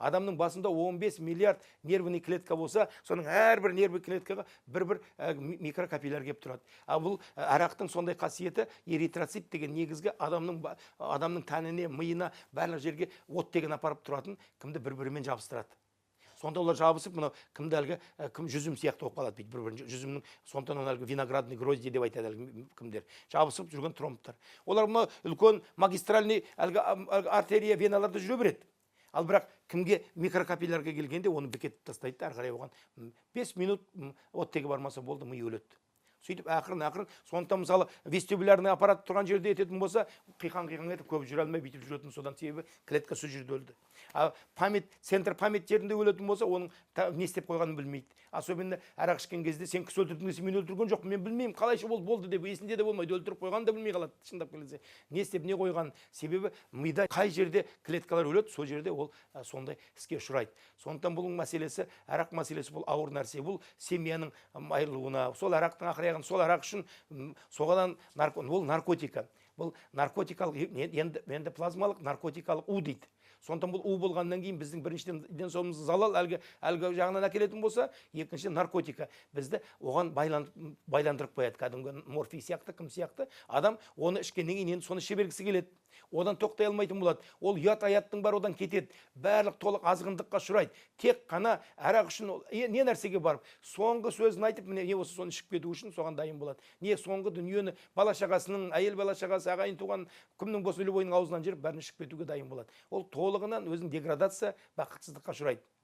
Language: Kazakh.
адамның басында 15 миллиард нервный клетка болса, соның әрбір нервный клеткаға бір микрокапилляр келіп тұрады. А бұл арақтың сондай қасиеті, эритроцит деген негізгі адамның тәніне, миына, барлық жерге оттегін апарып тұратын, кімді бір-бірімен жабыстырады. Сонда олар жабысып, мына кімді әлгі жүзім сияқты болып қалады, бір-бірін жүзімнің, сондықтан әлгі виноградный грозди деп айтады әлгі кімдер. Жабысып жүрген тромбтар. Олар мына үлкен магистральный әлгі артерия, веналарда жүре береді. Ал бірақ кімге микрокапиллярға келгенде оны бекетіп тастайды, әрі қарай оған 5 минут оттегі бармаса болды, ми өледі. Сөйтіп ақырын, сондықтан мысалы вестибулярный аппарат тұрған жерде ететін болса, қиқан етіп көп жүре алмай бүйтіп жүретін, содан себебі клетка сол жерде өлді. А центр память жерінде өлетін болса, оның не істеп қойғанын білмейді. Особенно арақ ішкен кезде сен кісі өлтірдің десе, мен өлтірген жоқпын, мен білмеймін, қалайша болды деп, есінде де болмайды, өлтіріп қойғанын да білмей қалады, шындап келсе. Не істеп, не қойғанын, себебі мида қай жерде клеткалар өледі, сол жерде ол сондай іске ұшырайды. Сондықтан бұл мәселесі, арақ мәселесі бұл ауыр нәрсе, бұл семьяның айырылуына, сол арақтың ақыраяғын, сол арақ үшін соғадан ол наркотика. Бұл наркотикалық, енді плазмалық наркотикалық у дейді. Сондықтан бұл у болғаннан кейін біздің біріншіден денсаулығымыз залал әлгі жағынан әкелетін болса, екіншіден наркотика бізді оған байландырып қояды. Кәдімгі морфий сияқты, кім сияқты адам оны ішкеннен кейін енді соны шебергісі келеді. Одан тоқтай алмайтын болады. Ол ұят аяттың бар, одан кетеді. Барлық толық азғындыққа ұшырайды. Тек қана арақ үшін не нәрсеге барып, соңғы сөзін айтып, міне не осы соны ішіп кету үшін соған дайын болады. Не соңғы дүниені бала шағасының, әйел бала шағасы, ағайын туған кімнің болсын любойының аузынан жырып бәрін ішіп кетуге дайын болады. Ол толығынан өзінің деградация, бақытсыздыққа ұшырайды.